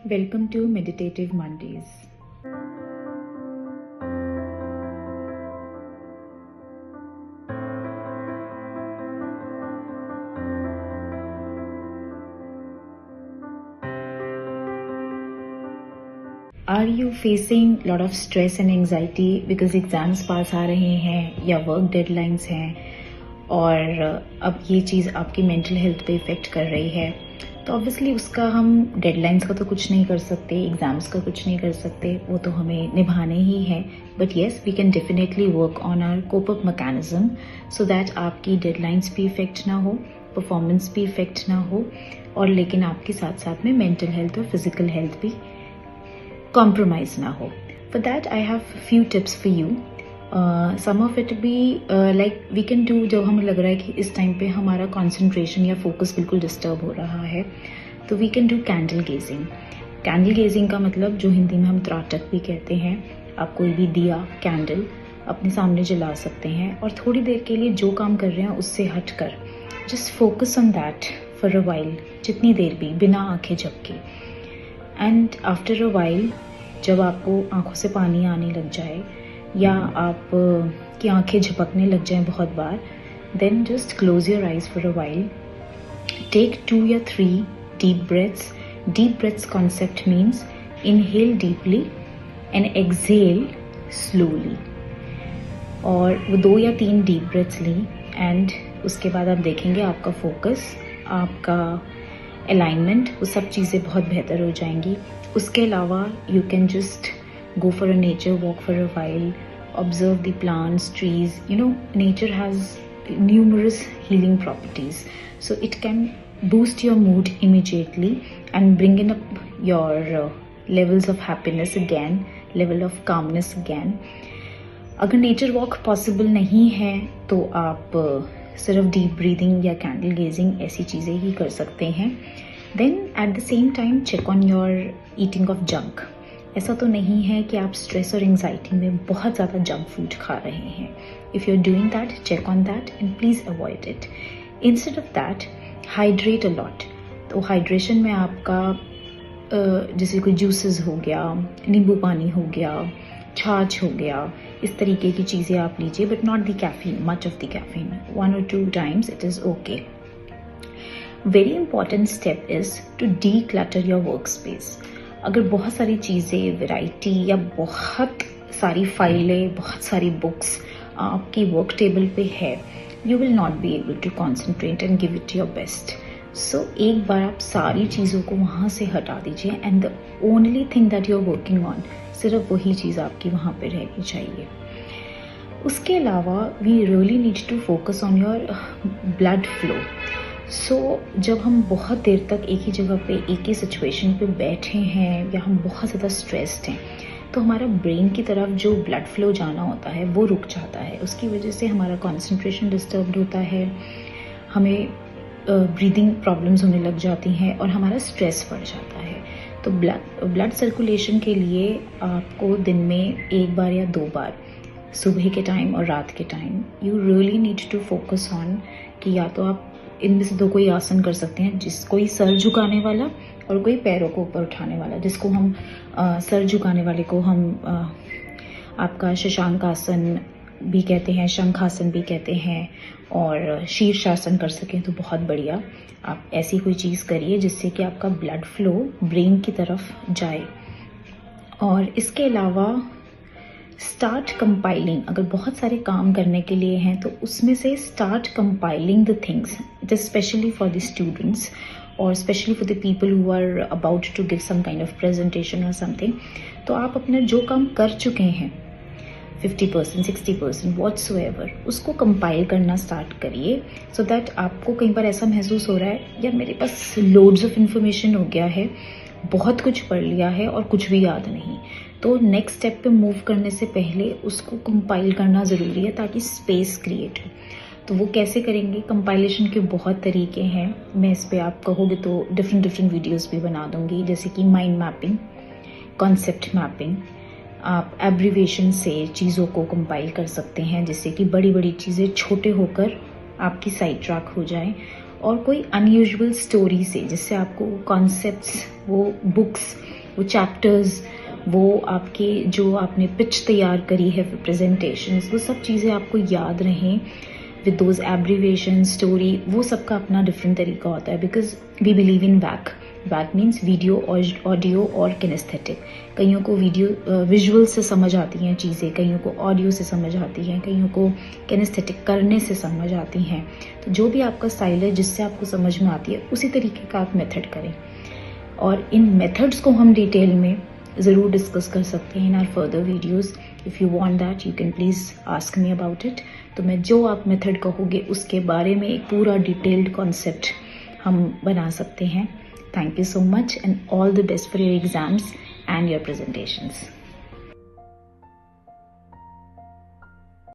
Welcome to Meditative Mondays. Are you facing a lot of stress and anxiety because exams पास आ रहे हैं या work deadlines हैं और अब ये चीज़ आपकी मेंटल हेल्थ पे इफ़ेक्ट कर रही है? तो ऑब्वियसली उसका हम डेडलाइंस का तो कुछ नहीं कर सकते, एग्ज़ाम्स का कुछ नहीं कर सकते, वो तो हमें निभाने ही है. But yes, we can definitely work on our cope up mechanism so that आपकी डेडलाइंस भी इफ़ेक्ट ना हो, परफॉर्मेंस भी इफ़ेक्ट ना हो, और लेकिन आपके साथ साथ में मेंटल हेल्थ और फिजिकल हेल्थ भी compromise ना हो. For that I have few tips for you. Some of it be like we can do जब हमें लग रहा है कि इस टाइम पे हमारा concentration या focus बिल्कुल disturb हो रहा है, तो we can do candle gazing. Candle gazing का मतलब जो हिंदी में हम त्राटक भी कहते हैं. आप कोई भी दिया, कैंडल अपने सामने जला सकते हैं और थोड़ी देर के लिए जो काम कर रहे हैं उससे हटकर just focus on that for a while, जितनी देर भी, बिना आंखें झपके. एंड आफ्टर अ वाइल जब आपको आंखों से पानी आने लग जाए या आप की आंखें झपकने लग जाएं बहुत बार, then just close your eyes for a while. Take 2 या 3 deep breaths. Deep breaths concept means inhale deeply and exhale slowly. और वो 2 या 3 डीप ब्रेथ्स ली एंड उसके बाद आप देखेंगे आपका फोकस, आपका अलाइनमेंट, वो सब चीज़ें बहुत बेहतर हो जाएंगी. उसके अलावा you can just go for a nature walk for a while, observe the plants, trees. You know, nature has numerous healing properties, so it can boost your mood immediately and bring in up your levels of happiness again, level of calmness again. अगर nature walk possible नहीं है तो आप सिर्फ deep breathing या candle gazing ऐसी चीज़ें ही कर सकते हैं. Then at the same time check on your eating of junk. ऐसा तो नहीं है कि आप स्ट्रेस और एंजाइटी में बहुत ज़्यादा जंक फूड खा रहे हैं. If you are doing that, check on that and please avoid it. Instead of that, hydrate a lot. तो हाइड्रेशन में आपका जैसे कोई जूसेस हो गया, नींबू पानी हो गया, छाछ हो गया, इस तरीके की चीज़ें आप लीजिए, but not the caffeine, much of the caffeine. 1 or 2 times it is okay. Very important step is to declutter your workspace. अगर बहुत सारी चीज़ें, वैरायटी या बहुत सारी फाइलें, बहुत सारी बुक्स आपकी वर्क टेबल पे है, you will not be able to concentrate and give it your best. So एक बार आप सारी चीज़ों को वहाँ से हटा दीजिए and the only thing that you are working on, सिर्फ वही चीज़ आपकी वहाँ पे रहनी चाहिए. उसके अलावा we really need to focus on your blood flow. So जब हम बहुत देर तक एक ही जगह पे, एक ही सिचुएशन पे बैठे हैं या हम बहुत ज़्यादा स्ट्रेस्ड हैं, तो हमारा ब्रेन की तरफ जो ब्लड फ्लो जाना होता है वो रुक जाता है. उसकी वजह से हमारा कॉन्सेंट्रेशन डिस्टर्ब होता है, हमें ब्रीदिंग प्रॉब्लम्स होने लग जाती हैं और हमारा स्ट्रेस बढ़ जाता है. तो ब्लड सर्कुलेशन के लिए आपको दिन में 1 बार या 2 बार, सुबह के टाइम और रात के time, you really need to focus on कि या तो आप इनमें से 2 कोई आसन कर सकते हैं, कोई सर झुकाने वाला और कोई पैरों को ऊपर उठाने वाला. जिसको हम सर झुकाने वाले को हम आपका शशांक आसन भी कहते हैं, शंखासन भी कहते हैं, और शीर्षासन कर सकें तो बहुत बढ़िया. आप ऐसी कोई चीज़ करिए जिससे कि आपका ब्लड फ्लो ब्रेन की तरफ जाए. और इसके अलावा स्टार्ट कंपाइलिंग. अगर बहुत सारे काम करने के लिए हैं तो उसमें से start compiling the things. It is specially for the students और specially for the people who are about to give some kind of presentation और समथिंग. तो आप अपना जो काम कर चुके हैं 50%, 60%, व्हाट्सोएवर, उसको कंपाइल करना स्टार्ट करिए. सो दैट आपको कई बार ऐसा महसूस हो रहा है यार मेरे पास लोड्स ऑफ इन्फॉर्मेशन हो गया है, बहुत कुछ पढ़ लिया है और कुछ भी याद नहीं. तो नेक्स्ट स्टेप पे मूव करने से पहले उसको कंपाइल करना ज़रूरी है ताकि स्पेस क्रिएट हो. तो वो कैसे करेंगे? कंपाइलेशन के बहुत तरीके हैं. मैं इस पर आप कहोगे तो डिफरेंट वीडियोस भी बना दूंगी, जैसे कि माइंड मैपिंग, कॉन्सेप्ट मैपिंग. आप एब्रीवेशन से चीज़ों को कंपाइल कर सकते हैं जिससे कि बड़ी बड़ी चीज़ें छोटे होकर आपकी साइड ट्रैक हो जाएं. और कोई अनयूजुअल स्टोरी से जिससे आपको कॉन्सेप्ट्स, वो बुक्स वो चैप्टर्स, वो आपके जो आपने पिच तैयार करी है फॉर प्रेजेंटेशंस, वो सब चीज़ें आपको याद रहें विद दोज एब्रीवेशन स्टोरी। वो सबका अपना डिफरेंट तरीका होता है because we believe in VAK means video, audio और किनेस्थेटिक। कईयों को वीडियो विजुअल से समझ आती हैं चीज़ें, कईयों को ऑडियो से समझ आती हैं, कईयों को किनेस्थेटिक करने से समझ आती हैं। तो जो भी आपका स्टाइल है जिससे आपको समझ में आती है उसी तरीके का आप मेथड करें। और इन मेथड्स को हम डिटेल में ज़रूर डिस्कस कर सकते हैं इन are further videos. If you want that you can please ask me about it. तो मैं जो आप मेथड कहोगे उसके बारे में एक पूरा डिटेल्ड कॉन्सेप्ट हम बना सकते हैं। Thank you so much and all the best for your exams and your presentations.